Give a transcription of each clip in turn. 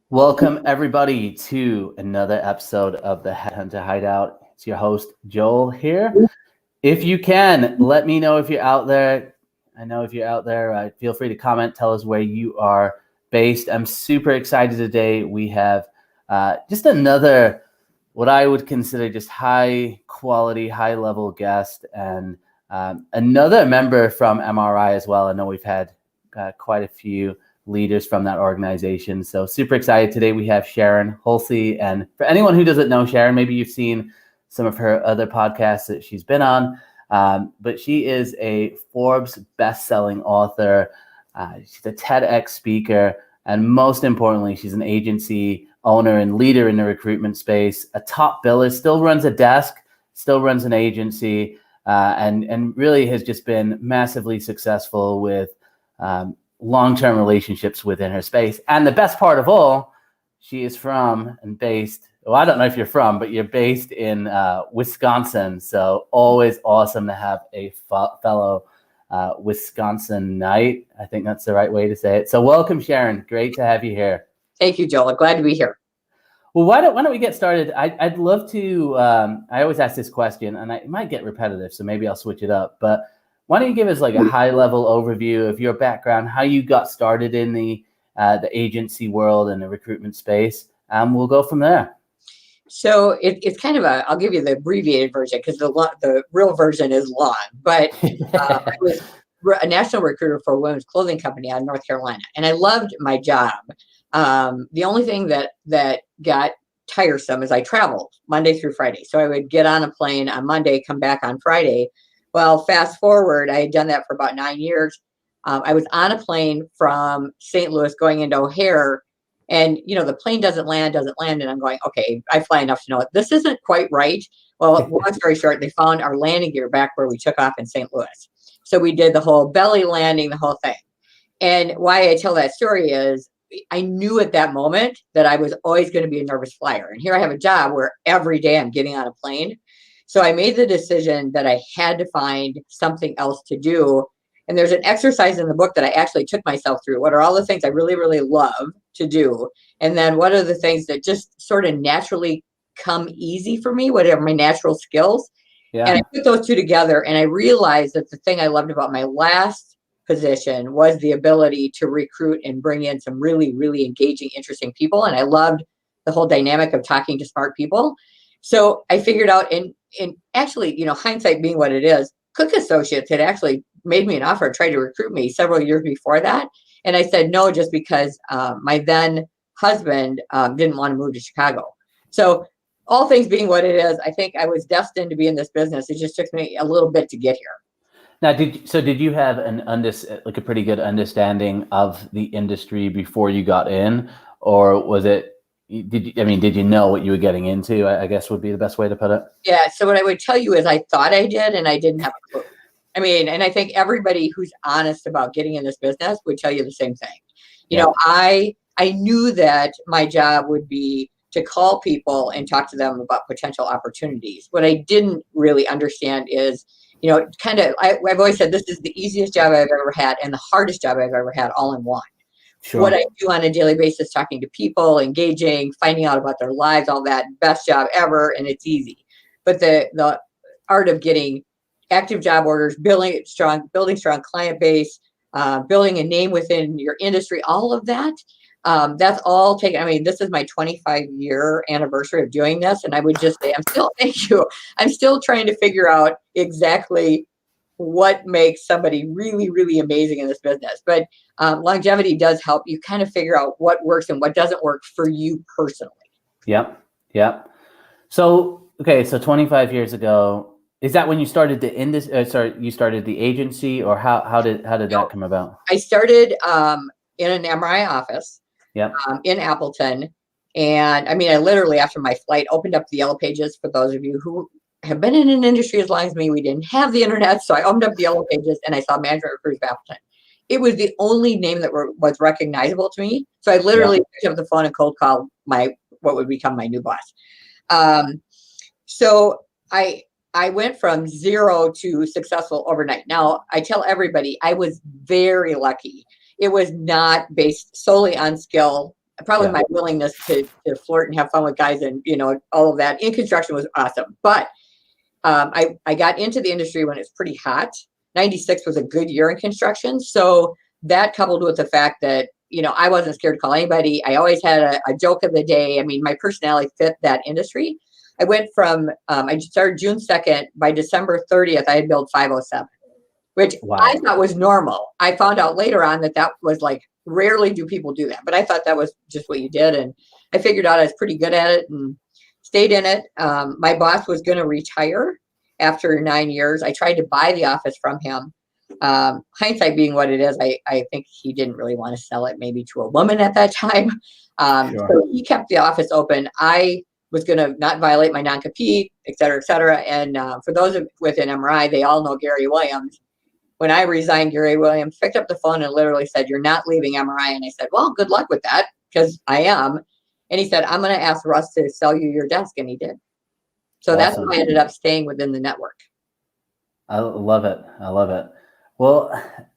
Welcome, everybody, to another episode of the Headhunter Hideout. It's your host, Joel, here. If you can, let me know if you're out there. I know if you're out there, feel free to comment, tell us where you are based. I'm super excited today. We have just another, what I would consider just high quality, high level guest, and another member from MRI as well. I know we've had quite a few leaders from that organization. So super excited. Today we have Sharon Hulce. And for anyone who doesn't know Sharon, maybe you've seen some of her other podcasts that she's been on, but she is a Forbes Best Selling Author. She's a TEDx Speaker. And most importantly, she's an agency owner and leader in the recruitment space, a top biller, still runs a desk, still runs an agency, and really has just been massively successful with long-term relationships within her space. And the best part of all, she is from and based, well, I don't know if you're from, but you're based in Wisconsin. So always awesome to have a fellow Wisconsinite. I think that's the right way to say it. So welcome, Sharon. Great to have you here. Thank you, Joel. Glad to be here. Well, why don't we get started? I'd love to, I always ask this question, and it might get repetitive, so maybe I'll switch it up. But why don't you give us like a high-level overview of your background, how you got started in the agency world and the recruitment space, and we'll go from there. So it's kind of I'll give you the abbreviated version because the real version is long. But I was a national recruiter for a women's clothing company out of North Carolina, and I loved my job. The only thing that got tiresome is I traveled Monday through Friday. So I would get on a plane on Monday, come back on Friday. Well, fast forward, I had done that for about 9 years. I was on a plane from St. Louis going into O'Hare, and the plane doesn't land, and I'm going, okay, I fly enough to know it. This isn't quite right. Well, long story short, they found our landing gear back where we took off in St. Louis. So we did the whole belly landing, the whole thing. And why I tell that story is I knew at that moment that I was always going to be a nervous flyer. And here I have a job where every day I'm getting on a plane. So I made the decision that I had to find something else to do. And there's an exercise in the book that I actually took myself through. What are all the things I really, really love to do? And then what are the things that just sort of naturally come easy for me? What are my natural skills? Yeah. And I put those two together, and I realized that the thing I loved about my last position was the ability to recruit and bring in some really, really engaging, interesting people. And I loved the whole dynamic of talking to smart people. So I figured out, and actually, hindsight being what it is, Cook Associates had actually made me an offer, tried to recruit me several years before that. And I said no, just because my then husband didn't want to move to Chicago. So all things being what it is, I think I was destined to be in this business. It just took me a little bit to get here. Now, did you have a pretty good understanding of the industry before you got in, or was it? Did you know what you were getting into? I guess would be the best way to put it. Yeah. So what I would tell you is I thought I did, and I didn't have a clue. And I think everybody who's honest about getting in this business would tell you the same thing. I knew that my job would be to call people and talk to them about potential opportunities. What I didn't really understand is, I've always said this is the easiest job I've ever had and the hardest job I've ever had all in one. Sure. What I do on a daily basis, talking to people, engaging, finding out about their lives, all that, best job ever, and it's easy. But the art of getting active job orders, building strong client base, building a name within your industry, all of that, that's all taken. This is my 25-year anniversary of doing this, and I would just say, I'm still trying to figure out exactly what makes somebody really, really amazing in this business. But longevity does help you kind of figure out what works and what doesn't work for you personally. Yep. So 25 years ago, is that when you started you started the agency, or how did that come about? I started in an MRI office. Yep. In Appleton. And I literally, after my flight, opened up the Yellow Pages. For those of you who have been in an industry as long as me, we didn't have the internet. So I opened up the Yellow Pages and I saw Management Recruiters of Appleton. It was the only name that was recognizable to me. So I literally picked up the phone and cold called what would become my new boss. So I went from zero to successful overnight. Now, I tell everybody I was very lucky. It was not based solely on skill. probably my willingness to flirt and have fun with guys and, all of that in construction was awesome. But I got into the industry when it's pretty hot. 96 was a good year in construction. So that coupled with the fact that, I wasn't scared to call anybody. I always had a joke of the day. I mean, my personality fit that industry. I went from, I started June 2nd. By December 30th, I had billed 507, which I thought was normal. I found out later on that was like, rarely do people do that. But I thought that was just what you did. And I figured out I was pretty good at it and stayed in it. My boss was going to retire after 9 years. I tried to buy the office from him. Hindsight being what it is, I think he didn't really want to sell it maybe to a woman at that time. So he kept the office open. I was going to not violate my non-compete, et cetera, et cetera. And for those within MRI, they all know Gary Williams. When I resigned, Gary Williams picked up the phone and literally said, "You're not leaving MRI." And I said, "Well, good luck with that," because I am. And he said, "I'm going to ask Russ to sell you your desk." And he did. So that's how I ended up staying within the network. I love it. I love it. Well,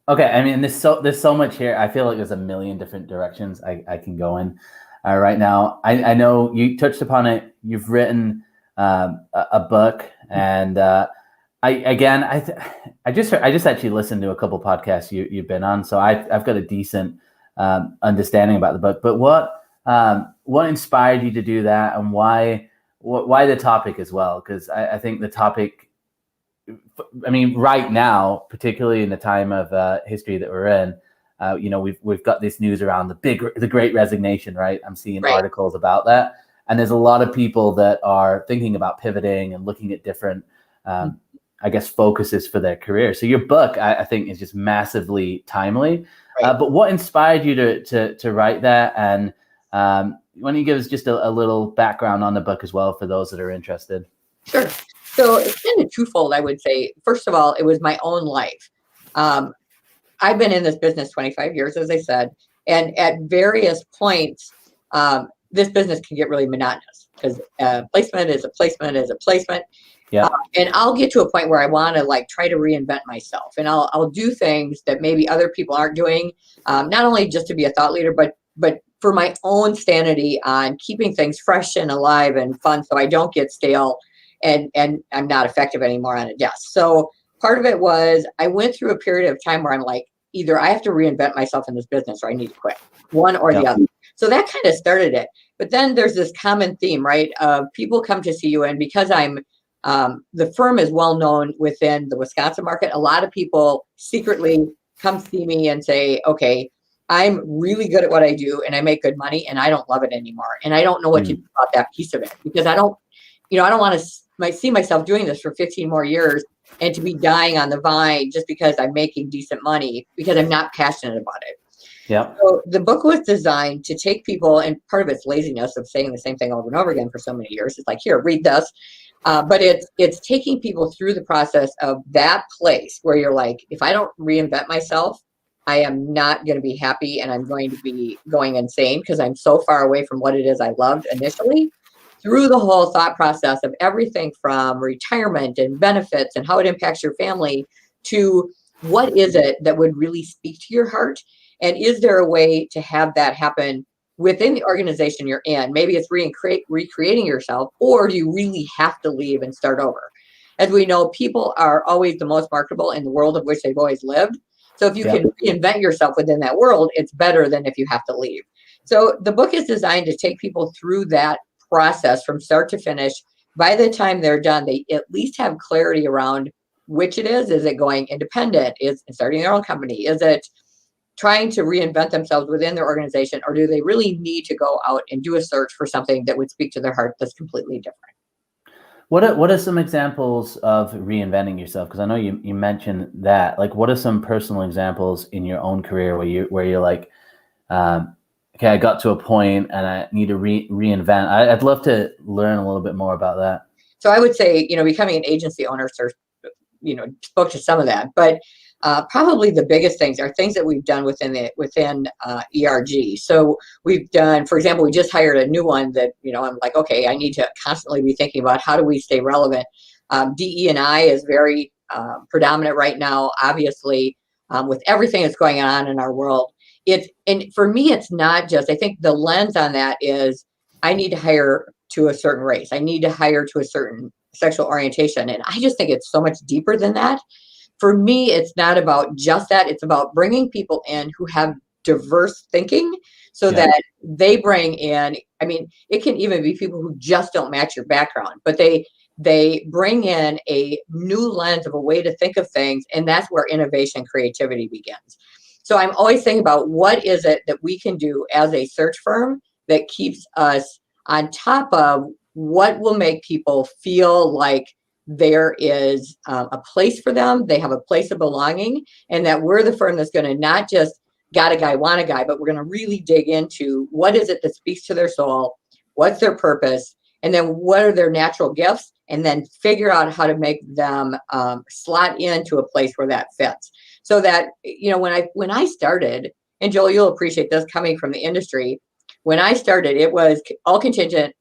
okay. I mean, there's so much here. I feel like there's a million different directions I can go in right now. I know you touched upon it. You've written a book, and I just actually listened to a couple podcasts you've been on, so I've got a decent understanding about the book. But what inspired you to do that, and why the topic as well? Because I think the topic, I mean, right now, particularly in the time of history that we're in, we've got this news around the Great Resignation, right? I'm seeing articles about that, and there's a lot of people that are thinking about pivoting and looking at different, focuses for their career. So your book, I think, is just massively timely. But what inspired you to write that? And why don't you give us just a little background on the book as well for those that are interested? Sure. So it's kind of twofold, I would say. First of all, it was my own life. I've been in this business 25 years, as I said, and at various points, this business can get really monotonous because placement is a placement is a placement. Yeah. And I'll get to a point where I want to try to reinvent myself, and I'll do things that maybe other people aren't doing, not only just to be a thought leader, but for my own sanity on keeping things fresh and alive and fun, so I don't get stale and I'm not effective anymore on a desk. So part of it was I went through a period of time where I'm like, either I have to reinvent myself in this business or I need to quit, one or the other. So that kind of started it. But then there's this common theme, right? People come to see you, and because the firm is well known within the Wisconsin market, a lot of people secretly come see me and say, okay, I'm really good at what I do and I make good money and I don't love it anymore. And I don't know what to do about that piece of it, because I don't want to see myself doing this for 15 more years and to be dying on the vine just because I'm making decent money, because I'm not passionate about it. Yeah. So the book was designed to take people, and part of it's laziness of saying the same thing over and over again for so many years. It's like, here, read this. But it's taking people through the process of that place where you're like, if I don't reinvent myself, I am not going to be happy, and I'm going to be going insane because I'm so far away from what it is I loved initially. Through the whole thought process of everything from retirement and benefits and how it impacts your family to what is it that would really speak to your heart, and is there a way to have that happen within the organization you're in? Maybe it's recreating yourself, or do you really have to leave and start over? As we know, people are always the most marketable in the world of which they've always lived. So if you can reinvent yourself within that world, it's better than if you have to leave. So the book is designed to take people through that process from start to finish. By the time they're done, they at least have clarity around which it is. Is it going independent? Is it starting their own company? Is it trying to reinvent themselves within their organization, or do they really need to go out and do a search for something that would speak to their heart that's completely different? What are some examples of reinventing yourself? Because I know you mentioned that. Like, what are some personal examples in your own career where you're like, okay, I got to a point and I need to reinvent. I'd love to learn a little bit more about that. So I would say, becoming an agency owner, spoke to some of that, but probably the biggest things are things that we've done within ERG. So we've done, for example, we just hired a new one that, I'm like, okay, I need to constantly be thinking about how do we stay relevant. DE&I is very predominant right now, obviously, with everything that's going on in our world. and for me, it's not just, I think the lens on that is I need to hire to a certain race. I need to hire to a certain sexual orientation. And I just think it's so much deeper than that. For me, it's not about just that. It's about bringing people in who have diverse thinking so that they bring in, I mean, it can even be people who just don't match your background, but they bring in a new lens of a way to think of things. And that's where innovation, creativity begins. So I'm always thinking about what is it that we can do as a search firm that keeps us on top of what will make people feel like there is a place for them, they have a place of belonging, and that we're the firm that's going to not just got a guy, want a guy, but we're going to really dig into what is it that speaks to their soul, what's their purpose, and then what are their natural gifts, and then figure out how to make them slot into a place where that fits. So that, you know, when I started, and Joel, you'll appreciate this coming from the industry, when I started, it was all contingent.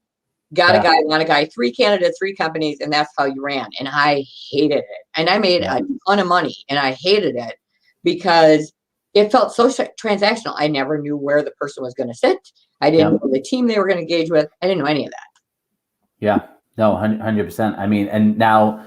Got a guy, want a guy, 3 candidates, 3 companies, and that's how you ran. And I hated it. And I made a ton of money, and I hated it because it felt so transactional. I never knew where the person was going to sit. I didn't know the team they were going to engage with. I didn't know any of that. Yeah, no, 100%. I mean, and now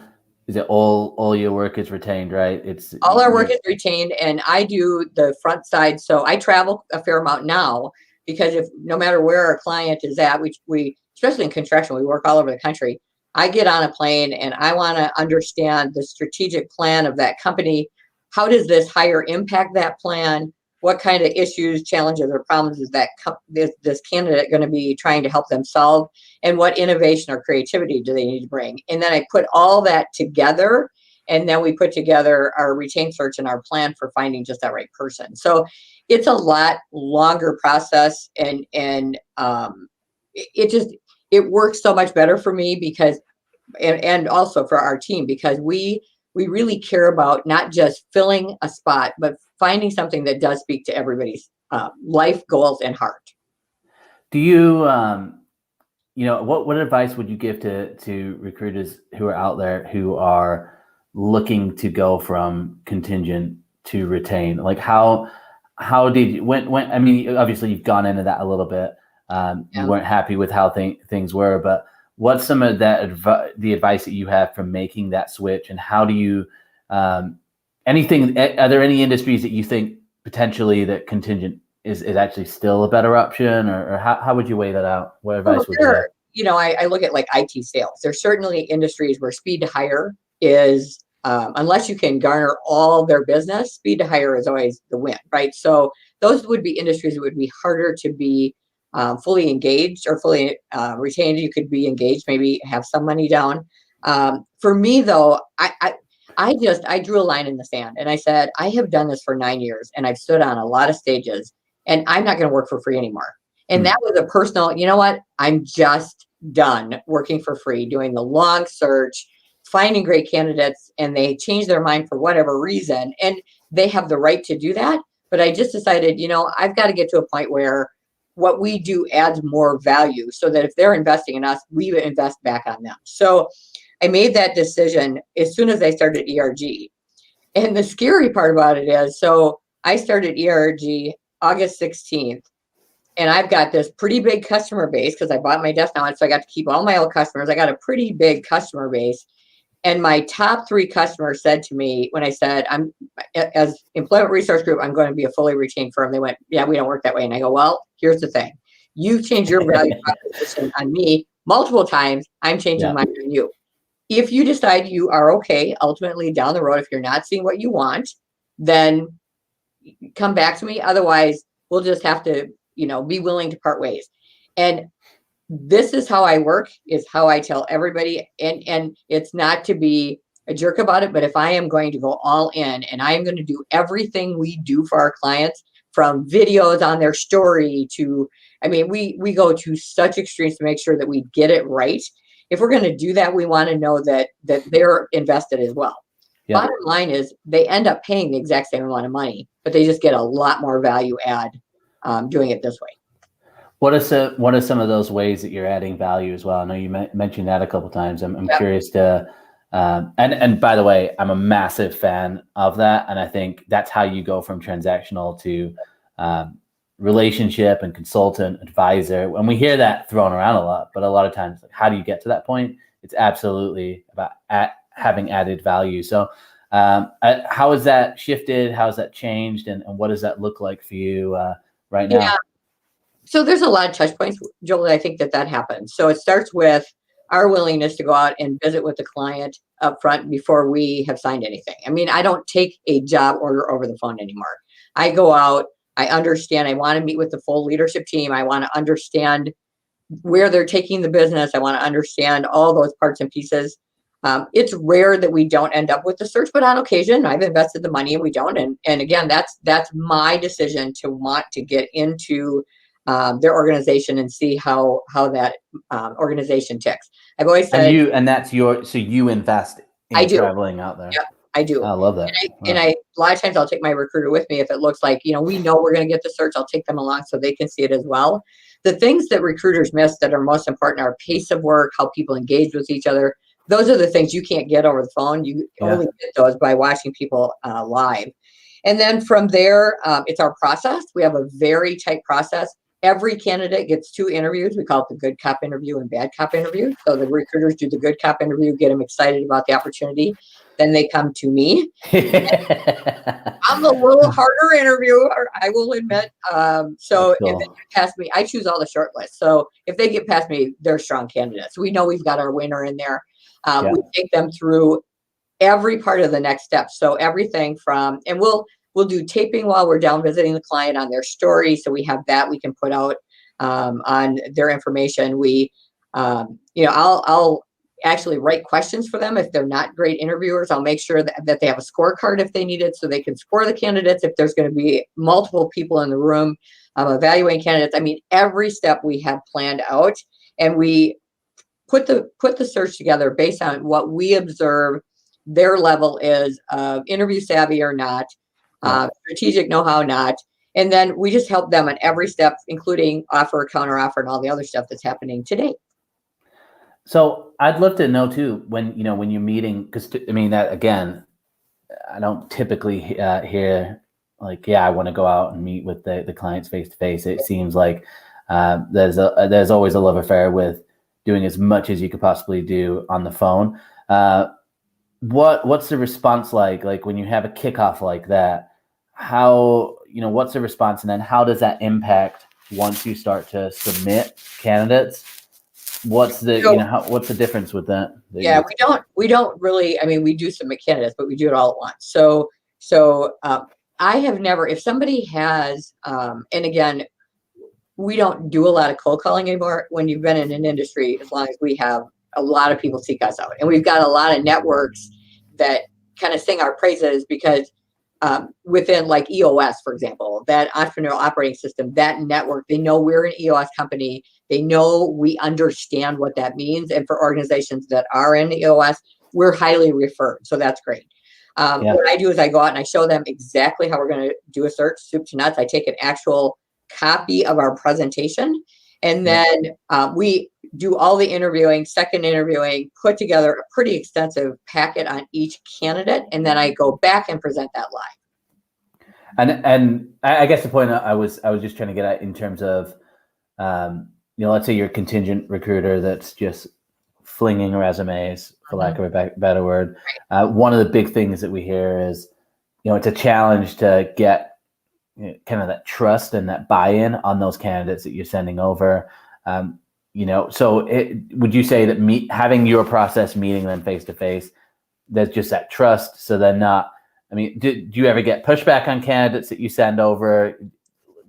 is it all your work is retained, right? It's all our work is retained, and I do the front side. So I travel a fair amount now because if no matter where our client is at, we especially in construction, we work all over the country. I get on a plane and I want to understand the strategic plan of that company. How does this hire impact that plan? What kind of issues, challenges, or problems is that this candidate going to be trying to help them solve? And what innovation or creativity do they need to bring? And then I put all that together, and then we put together our retained search and our plan for finding just that right person. So it's a lot longer process, and it works so much better for me because, and also for our team, because we really care about not just filling a spot, but finding something that does speak to everybody's life goals and heart. Do you, you know, what advice would you give to recruiters who are out there who are looking to go from contingent to retain? Like how did you, when, I mean, obviously you've gone into that a little bit. You weren't happy with how things were, but what's some of that the advice that you have from making that switch, and how do you are there any industries that you think potentially that contingent is actually still a better option, or how would you weigh that out? What advice would you have? You know, I look at like IT sales. There's certainly industries where speed to hire is, unless you can garner all their business, speed to hire is always the win, right? So those would be industries that would be harder to be fully engaged or fully retained. You could be engaged, maybe have some money down. For me, though, I drew a line in the sand, and I said, I have done this for 9 years, and I've stood on a lot of stages, and I'm not going to work for free anymore. And that was a personal, you know what? I'm just done working for free, doing the long search, finding great candidates, and they change their mind for whatever reason. And they have the right to do that. But I just decided, you know, I've got to get to a point where what we do adds more value so that if they're investing in us, we invest back on them. So I made that decision as soon as I started ERG. And the scary part about it is, so I started ERG August 16th, and I've got this pretty big customer base because I bought my desk now, and so I got to keep all my old customers. I got a pretty big customer base. And my top 3 customers said to me when I said, as Employment Resource Group, I'm going to be a fully retained firm. They went, yeah, we don't work that way. And I go, well, here's the thing. You've changed your value proposition on me multiple times. I'm changing mine on you. If you decide you are okay, ultimately down the road, if you're not seeing what you want, then come back to me. Otherwise, we'll just have to, you know, be willing to part ways. And this is how I work, is how I tell everybody. And it's not to be a jerk about it, but if I am going to go all in and I am going to do everything we do for our clients, from videos on their story to, I mean, we go to such extremes to make sure that we get it right. If we're going to do that, we want to know that they're invested as well. Yeah. Bottom line is they end up paying the exact same amount of money, but they just get a lot more value add doing it this way. What are some of those ways that you're adding value as well? I know you mentioned that a couple of times. I'm curious to, and by the way, I'm a massive fan of that. And I think that's how you go from transactional to relationship and consultant advisor. And we hear that thrown around a lot, but a lot of times, like, how do you get to that point? It's absolutely about having added value. So how has that shifted? How has that changed? And what does that look like for you right now? Yeah. So there's a lot of touch points, Joel. I think that happens. So it starts with our willingness to go out and visit with the client up front before we have signed anything. I mean, I don't take a job order over the phone anymore. I go out, I understand, I want to meet with the full leadership team. I want to understand where they're taking the business. I want to understand all those parts and pieces. It's rare that we don't end up with the search, but on occasion I've invested the money and we don't. And again, that's my decision to want to get into their organization and see how that organization ticks. I've always said, so you invest in traveling out there. Yeah, I do. I love that. And a lot of times I'll take my recruiter with me if it looks like, we know we're going to get the search. I'll take them along so they can see it as well. The things that recruiters miss that are most important are pace of work, how people engage with each other. Those are the things you can't get over the phone. You only get those by watching people live. And then from there, it's our process. We have a very tight process. Every candidate gets 2 interviews. We call it the good cop interview and bad cop interview. So the recruiters do the good cop interview, get them excited about the opportunity. Then they come to me. I'm a little harder interviewer, I will admit. So if they get past me, I choose all the short lists. So if they get past me, they're strong candidates. We know we've got our winner in there. We take them through every part of the next step. So everything from, and we'll do taping while we're down visiting the client on their story. So we have that we can put out on their information. I'll actually write questions for them if they're not great interviewers. I'll make sure that they have a scorecard if they need it, so they can score the candidates if there's going to be multiple people in the room evaluating candidates. I mean, every step we have planned out, and we put the search together based on what we observe their level is of interview savvy or not, strategic know-how not. And then we just help them on every step, including offer, counter offer, and all the other stuff that's happening today. So I'd love to know too, when you're meeting, because I mean, that again, I don't typically hear like, I want to go out and meet with the clients face to face. It seems like there's always a love affair with doing as much as you could possibly do on the phone. What's the response like when you have a kickoff like that? How, what's the response, and then how does that impact once you start to submit candidates? What's the what's the difference with that? We don't really. I mean, we do submit candidates, but we do it all at once. So I have never. If somebody has, and again, we don't do a lot of cold calling anymore. When you've been in an industry as long as we have, a lot of people seek us out, and we've got a lot of networks that kind of sing our praises because within like EOS, for example, that entrepreneurial operating system, that network, they know we're an EOS company. They know we understand what that means. And for organizations that are in EOS, we're highly referred. So that's great. What I do is I go out and I show them exactly how we're going to do a search, soup to nuts. I take an actual copy of our presentation, and then we do all the interviewing, second interviewing, put together a pretty extensive packet on each candidate, and then I go back and present that live. And I guess the point I was just trying to get at in terms of, let's say you're a contingent recruiter that's just flinging resumes, for lack of a better word. One of the big things that we hear is, it's a challenge to get kind of that trust and that buy-in on those candidates that you're sending over. So would you say that having your process, meeting them face to face, there's just that trust? So then do you ever get pushback on candidates that you send over?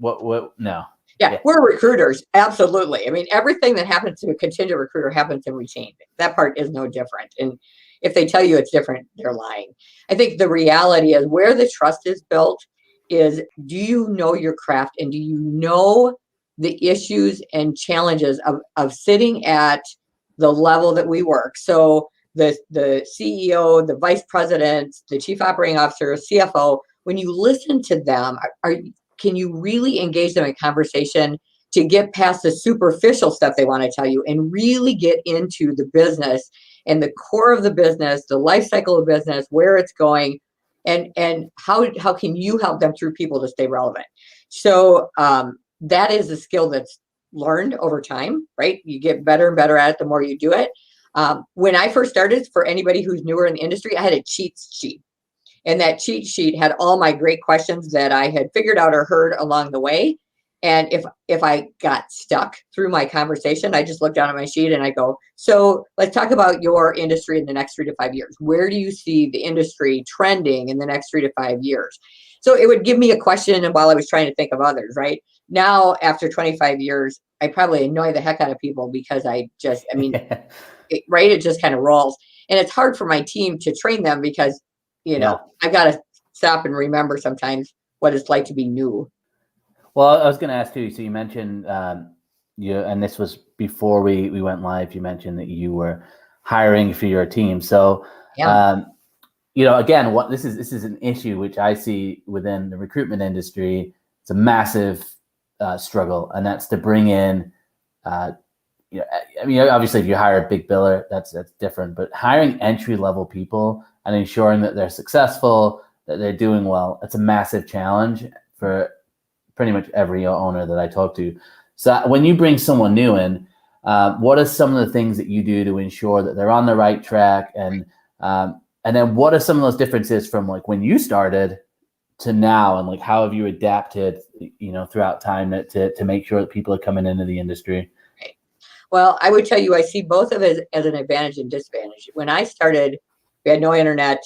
No. Yeah, we're recruiters. Absolutely. I mean, everything that happens to a contingent recruiter happens in retained. That part is no different. And if they tell you it's different, they're lying. I think the reality is where the trust is built is, do you know your craft, and do you know the issues and challenges of sitting at the level that we work? So the CEO, the vice president, the chief operating officer, CFO, when you listen to them, can you really engage them in conversation to get past the superficial stuff they want to tell you and really get into the business and the core of the business, the life cycle of business, where it's going? and how can you help them through people to stay relevant? So that is a skill that's learned over time, right? You get better and better at it the more you do it. When I first started, for anybody who's newer in the industry, I had a cheat sheet. And that cheat sheet had all my great questions that I had figured out or heard along the way. And if I got stuck through my conversation, I just looked down at my sheet and I go, so let's talk about your industry in the next 3 to 5 years. Where do you see the industry trending in the next 3 to 5 years? So it would give me a question while I was trying to think of others, right? Now, after 25 years, I probably annoy the heck out of people because right? It just kind of rolls. And it's hard for my team to train them because, I've got to stop and remember sometimes what it's like to be new. Well, I was going to ask too. So you mentioned and this was before we went live. You mentioned that you were hiring for your team. So, again, this is an issue which I see within the recruitment industry. It's a massive struggle, and that's to bring in. Obviously, if you hire a big biller, that's different. But hiring entry level people and ensuring that they're successful, that they're doing well, it's a massive challenge for pretty much every owner that I talk to. So when you bring someone new in, what are some of the things that you do to ensure that they're on the right track? And then what are some of those differences from like when you started to now, and like how have you adapted, throughout time to make sure that people are coming into the industry? Right. Well, I would tell you, I see both of it as an advantage and disadvantage. When I started, we had no internet.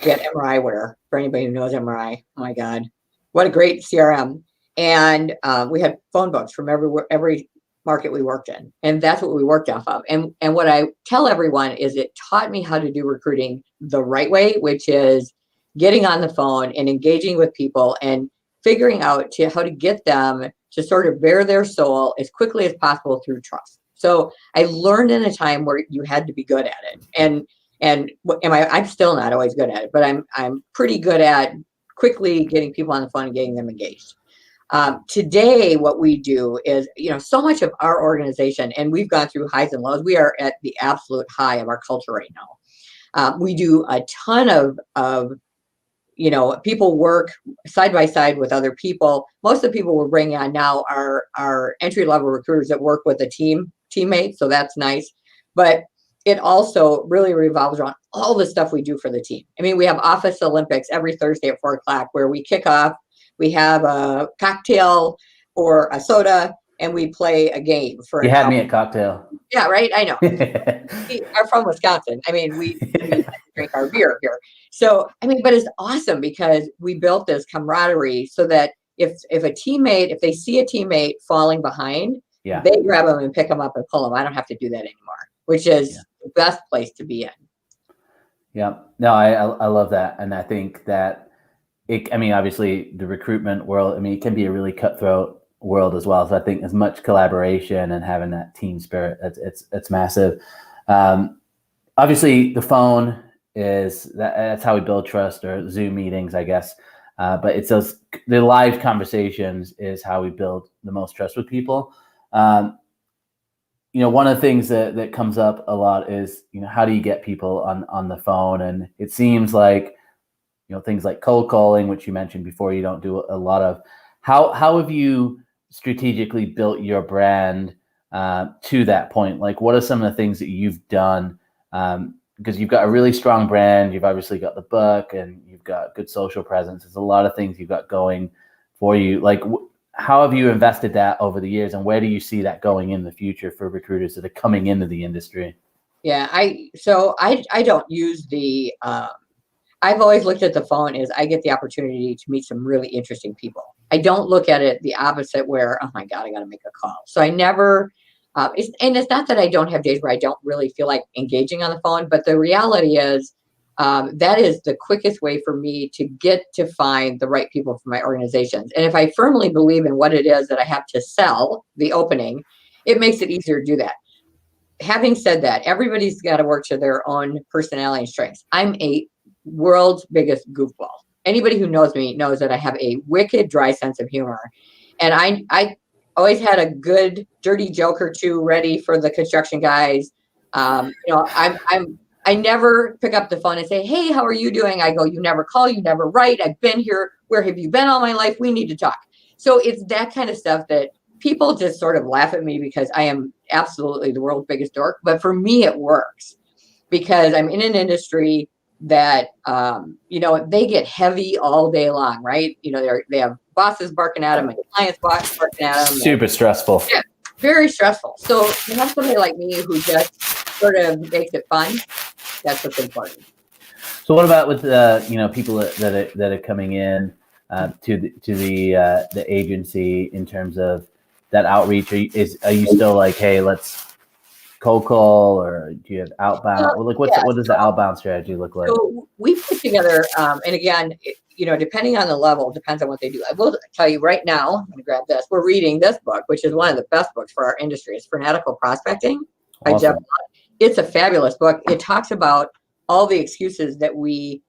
We had MRI wear. For anybody who knows MRI, oh my God, what a great CRM. And we had phone books from every market we worked in. And that's what we worked off of. And what I tell everyone is it taught me how to do recruiting the right way, which is getting on the phone and engaging with people and figuring out how to get them to sort of bare their soul as quickly as possible through trust. So I learned in a time where you had to be good at it. And I'm still not always good at it, but I'm pretty good at quickly getting people on the phone and getting them engaged. Today, what we do is, so much of our organization, and we've gone through highs and lows. We are at the absolute high of our culture right now. We do a ton of people work side by side with other people. Most of the people we're bringing on now are entry level recruiters that work with a teammate. So that's nice. But it also really revolves around all the stuff we do for the team. I mean, we have Office Olympics every Thursday at 4:00 where we kick off. We have a cocktail or a soda, and we play a game for. You had me at cocktail. Yeah, right. I know. We are from Wisconsin. I mean, we drink our beer here. So, but it's awesome because we built this camaraderie so that if they see a teammate falling behind, they grab them and pick them up and pull them. I don't have to do that anymore, which is the best place to be in. Yeah. No, I love that. And I think that obviously the recruitment world, it can be a really cutthroat world as well. So I think as much collaboration and having that team spirit, it's massive. Obviously the phone that's how we build trust, or Zoom meetings, I guess. But it's the live conversations is how we build the most trust with people. One of the things that comes up a lot is, how do you get people on the phone? And it seems like, things like cold calling, which you mentioned before, you don't do a lot of. How have you strategically built your brand to that point? Like, what are some of the things that you've done? Because you've got a really strong brand, you've obviously got the book, and you've got good social presence. There's a lot of things you've got going for you. Like, how have you invested that over the years, and where do you see that going in the future for recruiters that are coming into the industry? Yeah, I don't use the. I've always looked at the phone as I get the opportunity to meet some really interesting people. I don't look at it the opposite where, oh my God, I got to make a call. So I never, it's not that I don't have days where I don't really feel like engaging on the phone, but the reality is that is the quickest way for me to get to find the right people for my organizations. And if I firmly believe in what it is that I have to sell, the opening, it makes it easier to do that. Having said that, everybody's got to work to their own personality and strengths. I'm a world's biggest goofball. Anybody who knows me knows that I have a wicked dry sense of humor. And I always had a good dirty joke or two ready for the construction guys. I'm I never pick up the phone and say, hey, how are you doing? I go, you never call, you never write. I've been here. Where have you been all my life? We need to talk. So it's that kind of stuff that people just sort of laugh at me because I am absolutely the world's biggest dork. But for me, it works because I'm in an industry that, they get heavy all day long, right? They have bosses barking at them and clients barking at them. Super stressful. Yeah, very stressful. So you have somebody like me who just sort of makes it fun. That's what's important. So what about with people that are coming in to the agency in terms of that outreach? Are you still like, hey, let's cold call, or do you have outbound? What does the outbound strategy look like? So we put together, and again, depending on the level, depends on what they do. I will tell you right now, I'm going to grab this. We're reading this book, which is one of the best books for our industry. It's Fanatical Prospecting by Awesome. Jeff Lott. It's a fabulous book. It talks about all the excuses that we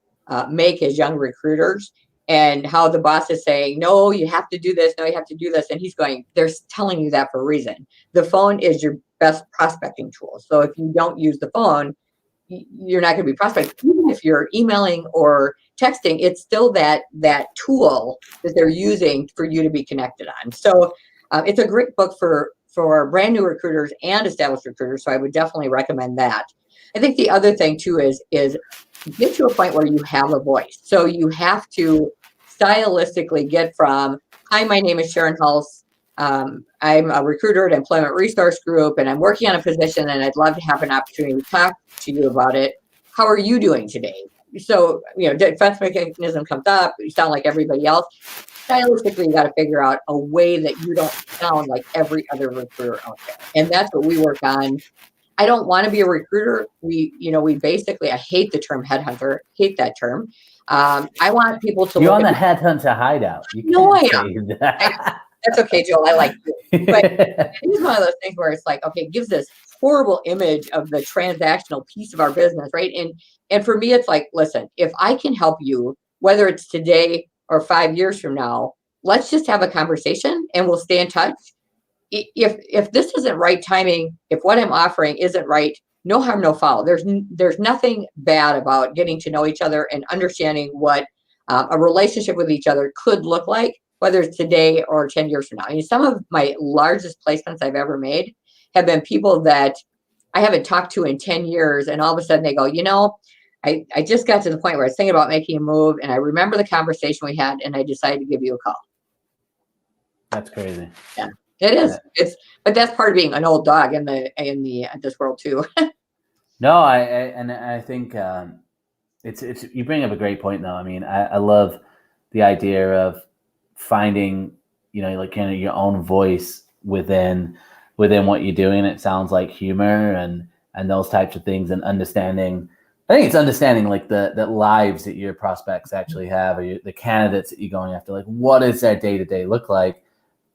make as young recruiters and how the boss is saying, no, you have to do this. No, you have to do this. And he's going, they're telling you that for a reason. The phone is your best prospecting tool. So if you don't use the phone, you're not going to be prospecting. Even if you're emailing or texting, it's still that tool that they're using for you to be connected on. So it's a great book for brand new recruiters and established recruiters. So I would definitely recommend that. I think the other thing too is get to a point where you have a voice. So you have to stylistically get from, hi, my name is Sharon Hulce. I'm a recruiter at Employment Resource Group, and I'm working on a position, and I'd love to have an opportunity to talk to you about it. How are you doing today? So, defense mechanism comes up. You sound like everybody else. Stylistically, you got to figure out a way that you don't sound like every other recruiter out there. And that's what we work on. I don't want to be a recruiter. We basically, I hate the term headhunter, hate that term. I want people to You're on the Headhunter Hideout. I am. That's okay, Joel. I like you. But it's one of those things where it's like, okay, it gives this horrible image of the transactional piece of our business, right? And for me, it's like, listen, if I can help you, whether it's today or 5 years from now, let's just have a conversation and we'll stay in touch. If this isn't right timing, if what I'm offering isn't right, no harm, no foul. There's nothing bad about getting to know each other and understanding what a relationship with each other could look like, whether it's today or 10 years from now. I mean, some of my largest placements I've ever made have been people that I haven't talked to in 10 years. And all of a sudden they go, I just got to the point where I was thinking about making a move, and I remember the conversation we had, and I decided to give you a call. That's crazy. Yeah, it is. Yeah. But that's part of being an old dog in this world too. No, I think it's you bring up a great point though. I mean, I love the idea of finding, like kind of your own voice within what you're doing. It sounds like humor and those types of things, and understanding. I think it's understanding like the lives that your prospects actually have, or the candidates that you're going after. Like, what does their day-to-day look like?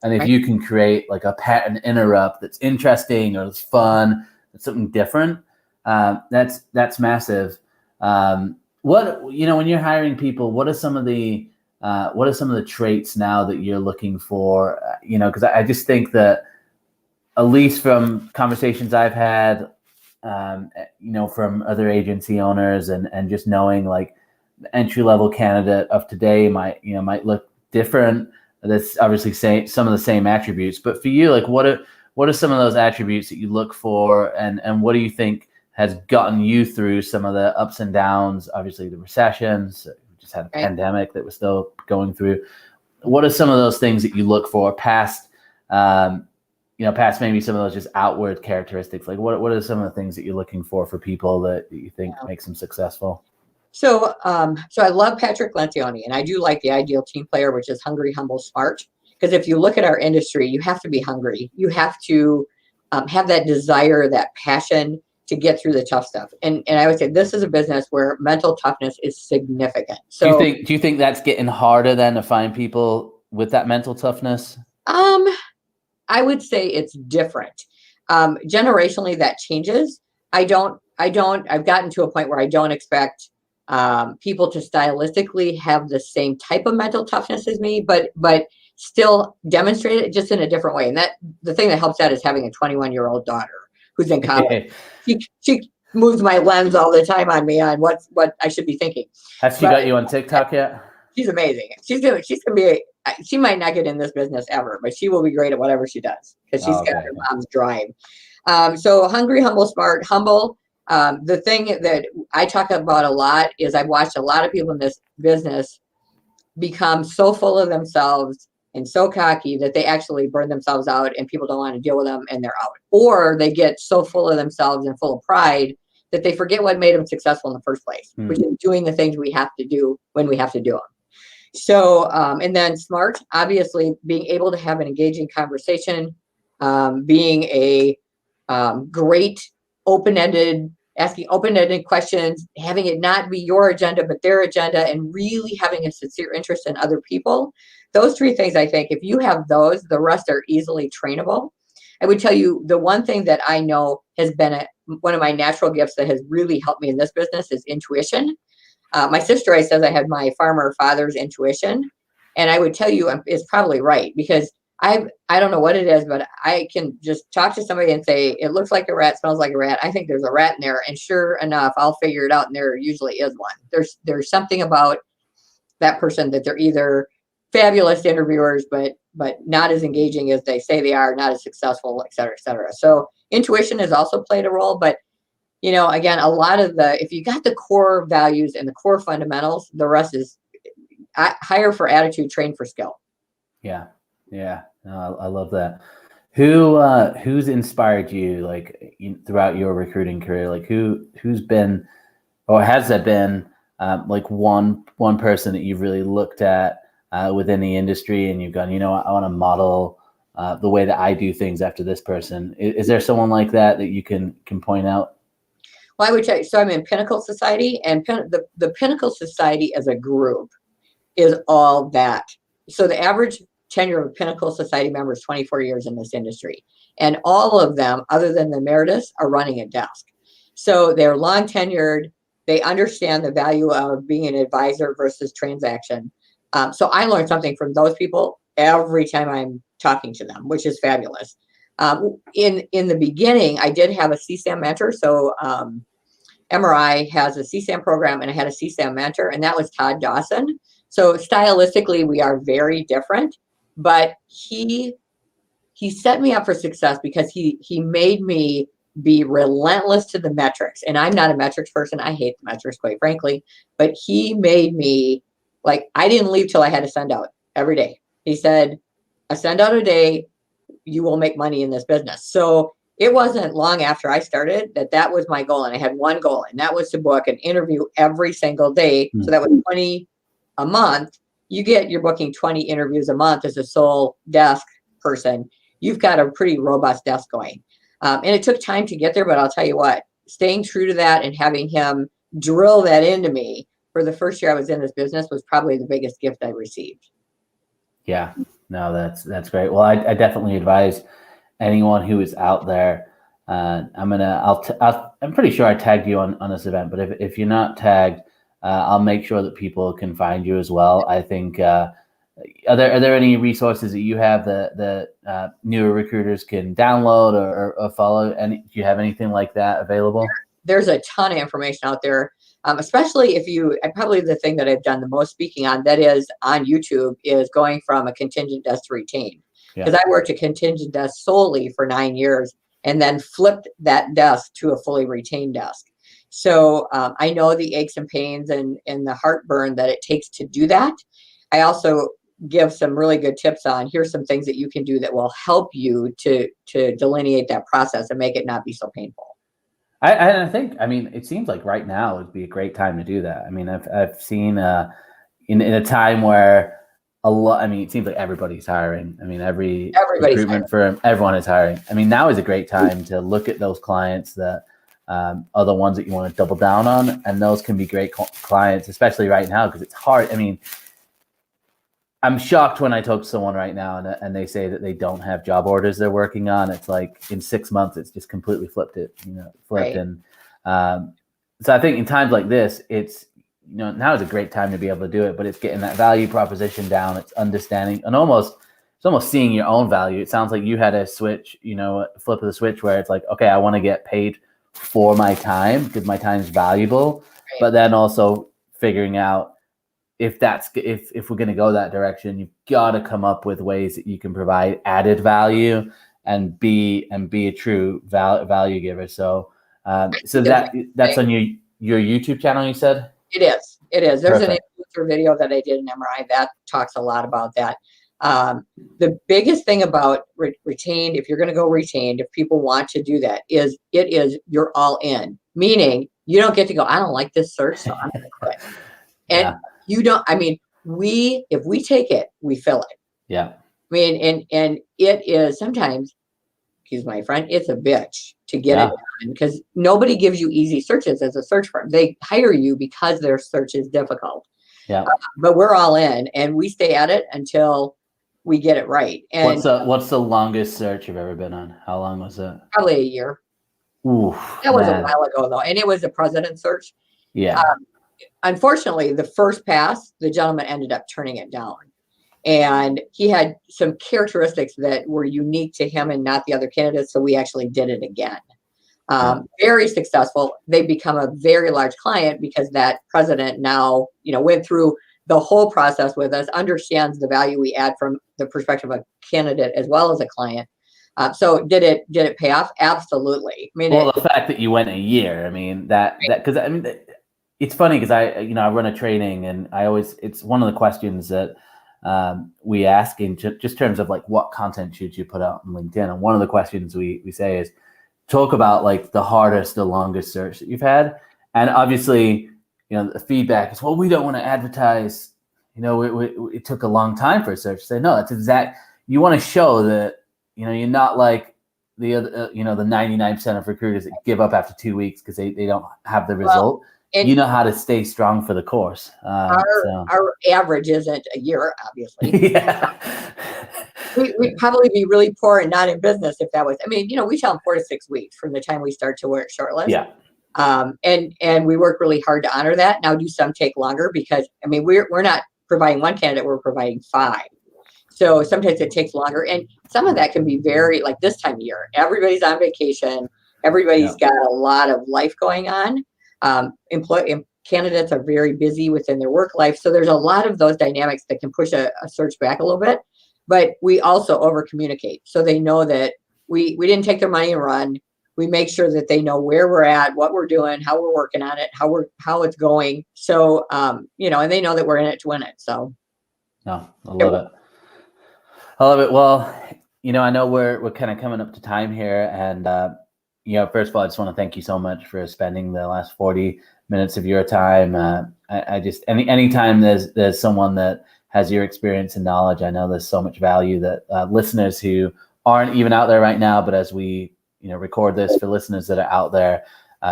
And if you can create like a pattern interrupt that's interesting or it's fun, it's something different, that's massive. When you're hiring people, what are some of the traits now that you're looking for? Because I just think that, at least from conversations I've had, from other agency owners and just knowing like the entry-level candidate of today might look different. That's obviously some of the same attributes, but for you, like what are some of those attributes that you look for, and what do you think has gotten you through some of the ups and downs? Obviously the recessions, we just had a pandemic that we're still going through. What are some of those things that you look for past maybe some of those just outward characteristics? Like what are some of the things that you're looking for people that you think makes them successful? So I love Patrick Lencioni, and I do like the ideal team player, which is hungry, humble, smart. Because if you look at our industry, you have to be hungry. You have to have that desire, that passion to get through the tough stuff. And I would say this is a business where mental toughness is significant. So do you think that's getting harder then to find people with that mental toughness? I would say it's different. Generationally, that changes. I've gotten to a point where I don't expect people to stylistically have the same type of mental toughness as me, but still demonstrate it just in a different way. And that the thing that helps that is having a 21-year-old daughter who's in college. moves my lens all the time on me on what I should be thinking. Has she got you on TikTok yet? She's amazing. She's gonna be. She might not get in this business ever, but she will be great at whatever she does because she's got her mom's drive. So hungry, humble, smart, humble. The thing that I talk about a lot is I've watched a lot of people in this business become so full of themselves and so cocky that they actually burn themselves out and people don't want to deal with them and they're out. Or they get so full of themselves and full of pride that they forget what made them successful in the first place, which is doing the things we have to do when we have to do them. So, and then smart, obviously being able to have an engaging conversation, being a great asking open-ended questions, having it not be your agenda, but their agenda, and really having a sincere interest in other people. Those three things, I think, if you have those, the rest are easily trainable. I would tell you the one thing that I know has been one of my natural gifts that has really helped me in this business is intuition. My sister always says I had my farmer father's intuition. And I would tell you it's probably right because I don't know what it is, but I can just talk to somebody and say, it looks like a rat, smells like a rat. I think there's a rat in there. And sure enough, I'll figure it out. And there usually is one. There's something about that person that they're either fabulous interviewers, but not as engaging as they say they are, not as successful, et cetera, et cetera. So intuition has also played a role, but again, a lot of if you got the core values and the core fundamentals, the rest is hire for attitude, train for skill. Yeah. No, I love that. Who's inspired you throughout your recruiting career? Like who's been, or has there been like one person that you've really looked at within the industry and you've gone, I want to model the way that I do things after this person. Is there someone like that you can point out? Well, I would tell you, so I'm in Pinnacle Society, and the Pinnacle Society as a group is all that. So the average tenure of a Pinnacle Society member is 24 years in this industry. And all of them, other than the emeritus, are running a desk. So they're long tenured. They understand the value of being an advisor versus transaction. So I learn something from those people every time I'm talking to them, which is fabulous. In the beginning, I did have a CSAM mentor. So MRI has a CSAM program, and I had a CSAM mentor, and that was Todd Dawson. So stylistically, we are very different, but he set me up for success because he made me be relentless to the metrics. And I'm not a metrics person. I hate the metrics, quite frankly, but he made me I didn't leave till I had a send out every day. He said, a send out a day, you will make money in this business. So it wasn't long after I started that was my goal. And I had one goal, and that was to book an interview every single day. So that was 20 a month. You're booking 20 interviews a month as a sole desk person. You've got a pretty robust desk going. And it took time to get there, but I'll tell you what, staying true to that and having him drill that into me for the first year I was in this business was probably the biggest gift I received. Yeah, no, that's great. Well, I definitely advise anyone who is out there. I'm pretty sure I tagged you on this event, but if you're not tagged, I'll make sure that people can find you as well. I think, are there any resources that you have that newer recruiters can download or follow? Do you have anything like that available? There's a ton of information out there. Especially probably the thing that I've done the most speaking on that is on YouTube is going from a contingent desk to retain. Because I worked a contingent desk solely for 9 years and then flipped that desk to a fully retained desk. So I know the aches and pains and the heartburn that it takes to do that. I also give some really good tips on here's some things that you can do that will help you to delineate that process and make it not be so painful. I think, it seems like right now would be a great time to do that. I've seen in a time where it seems like everybody's hiring. Everybody's recruitment firm, everyone is hiring. Now is a great time to look at those clients that are the ones that you want to double down on. And those can be great clients, especially right now, because it's hard. I'm shocked when I talk to someone right now and they say that they don't have job orders they're working on. It's like in 6 months, it's just completely flipped. Right. And so I think in times like this, it's, now is a great time to be able to do it, but it's getting that value proposition down. It's understanding and it's almost seeing your own value. It sounds like you had a switch, flip of the switch where it's like, okay, I want to get paid for my time because my time is valuable, Right. but then also figuring out if we're going to go that direction, you've got to come up with ways that you can provide added value and be a true value giver. So that's on your YouTube channel, you said? It is. There's Perfect. an influencer video that I did in MRI that talks a lot about that. The biggest thing about retained, if you're going to go retained, if people want to do that, is you're all in. Meaning you don't get to go, I don't like this search, so I'm going to quit. And you don't. I mean, if we take it, we fill it. Yeah. I mean, and it is sometimes, excuse my friend, it's a bitch to get it done because nobody gives you easy searches as a search firm. They hire you because their search is difficult. Yeah. But we're all in and we stay at it until we get it right. And what's the longest search you've ever been on? How long was it? Probably a year. Ooh, that was a while ago though. And it was a president search. Yeah. Unfortunately, the first pass, the gentleman ended up turning it down. And he had some characteristics that were unique to him and not the other candidates. So we actually did it again. Very successful. They become a very large client because that president now, went through the whole process with us, understands the value we add from the perspective of a candidate as well as a client. So did it pay off? Absolutely. I mean, the fact that you went a year, I mean, because I mean, it's funny because I run a training and it's one of the questions that we ask in just terms of like, what content should you put out on LinkedIn? And one of the questions we say is talk about like the hardest, the longest search that you've had. And obviously, the feedback is, well, we don't want to advertise, it took a long time for a search. Say, no, that's you want to show that, you're not like the other, the 99% of recruiters that give up after 2 weeks because they don't have the result. You know how to stay strong for the course. Our average isn't a year, obviously. Yeah. We'd probably be really poor and not in business if that was. I mean, we tell them 4 to 6 weeks from the time we start to work shortlist. Yeah. And we work really hard to honor that. Now, do some take longer because we're not providing one candidate, we're providing 5. So sometimes it takes longer, and some of that can be very like this time of year. Everybody's on vacation. Everybody's got a lot of life going on. Candidates are very busy within their work life. So there's a lot of those dynamics that can push a search back a little bit, but we also over communicate. So they know that we didn't take their money and run. We make sure that they know where we're at, what we're doing, how we're working on it, how it's going. So, and they know that we're in it to win it. So. No, I love it. I love it. Well, I know we're kind of coming up to time here, and first of all, I just want to thank you so much for spending the last 40 minutes of your time. I just anytime there's someone that has your experience and knowledge, I know there's so much value that listeners who aren't even out there right now, but as we record this for listeners that are out there,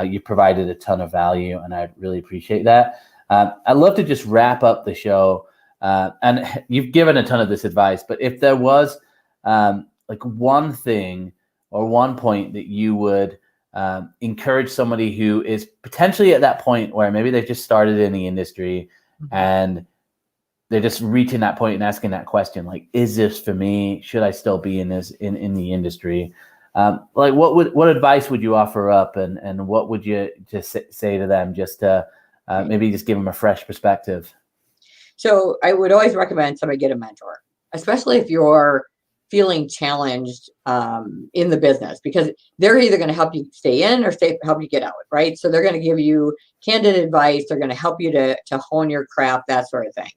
you provided a ton of value, and I really appreciate that. I'd love to just wrap up the show. And you've given a ton of this advice, but if there was like one thing or one point that you would encourage somebody who is potentially at that point where maybe they've just started in the industry and they're just reaching that point and asking that question, like, is this for me? Should I still be in the industry? Like what advice would you offer up, and what would you just say to them just to maybe just give them a fresh perspective? So I would always recommend somebody get a mentor, especially if you're feeling challenged in the business, because they're either going to help you stay in or help you get out, right? So they're going to give you candid advice. They're going to help you to hone your craft, that sort of thing.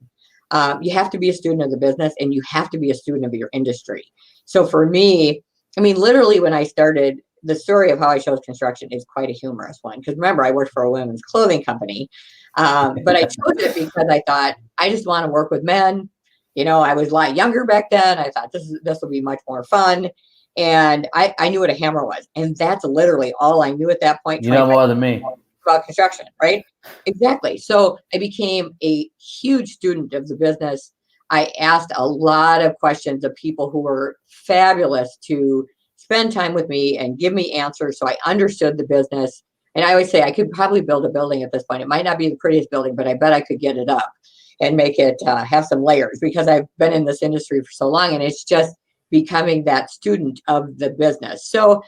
You have to be a student of the business, and you have to be a student of your industry. So for me, literally when I started, the story of how I chose construction is quite a humorous one. Because remember, I worked for a women's clothing company. But I chose it because I thought, I just want to work with men. I was a lot younger back then. I thought this will be much more fun. And I knew what a hammer was. And that's literally all I knew at that point. You know more than me. About construction, right? Exactly. So I became a huge student of the business. I asked a lot of questions of people who were fabulous to spend time with me and give me answers. So I understood the business. And I always say I could probably build a building at this point. It might not be the prettiest building, but I bet I could get it up and make it have some layers, because I've been in this industry for so long, and it's just becoming that student of the business. So,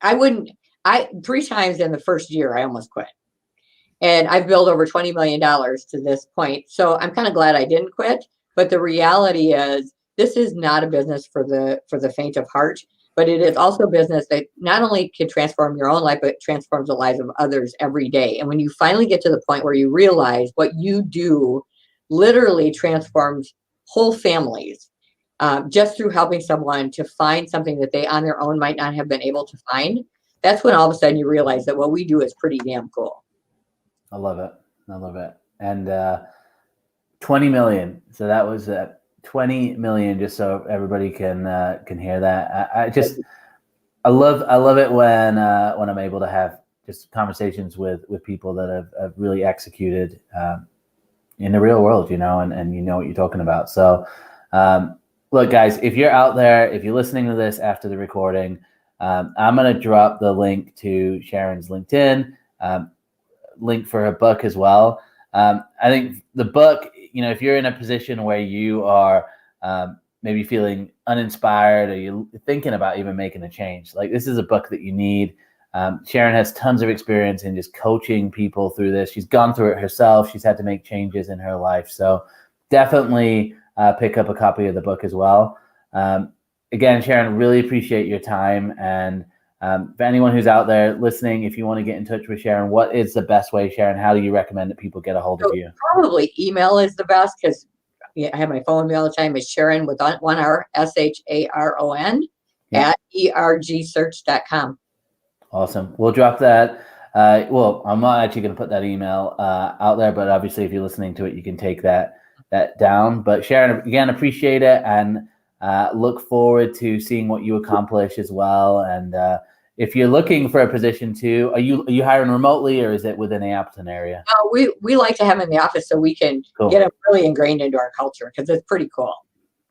3 times in the first year, I almost quit. And I've built over $20 million to this point. So I'm kind of glad I didn't quit. But the reality is this is not a business for the faint of heart, but it is also a business that not only can transform your own life, but transforms the lives of others every day. And when you finally get to the point where you realize what you do literally transforms whole families, just through helping someone to find something that they on their own might not have been able to find, that's when all of a sudden you realize that what we do is pretty damn cool. I love it. I love it. And 20 million. So that was 20 million, just so everybody can hear that. I love it when I'm able to have just conversations with people that have really executed in the real world, and you know what you're talking about. So look, guys, if you're out there, if you're listening to this after the recording, I'm going to drop the link to Sharon's LinkedIn, link for her book as well. I think the book, if you're in a position where you are maybe feeling uninspired or you're thinking about even making a change, like this is a book that you need. Sharon has tons of experience in just coaching people through this. She's gone through it herself. She's had to make changes in her life. So definitely pick up a copy of the book as well. Again, Sharon, really appreciate your time. And for anyone who's out there listening, if you want to get in touch with Sharon, what is the best way, Sharon? How do you recommend that people get a hold of you? Probably email is the best, because I have my phone with me all the time. It's Sharon with 1 R, SHARON at ergsearch.com. Awesome. We'll drop that. Well, I'm not actually going to put that email out there, but obviously if you're listening to it, you can take that down. But Sharon, again, appreciate it, and look forward to seeing what you accomplish as well. And if you're looking for a position too, are you hiring remotely, or is it within the Appleton area? We like to have them in the office so we can get them really ingrained into our culture, because it's pretty cool.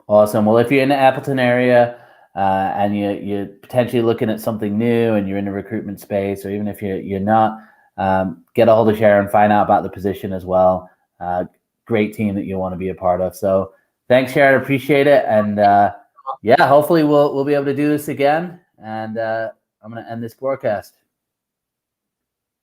Awesome. Well, if you're in the Appleton area and you're potentially looking at something new and you're in the recruitment space, or even if you're not, get a hold of Sharon, find out about the position as well. Great team that you want to be a part of. So thanks, Sharon. Appreciate it. And hopefully we'll be able to do this again. And I'm going to end this broadcast.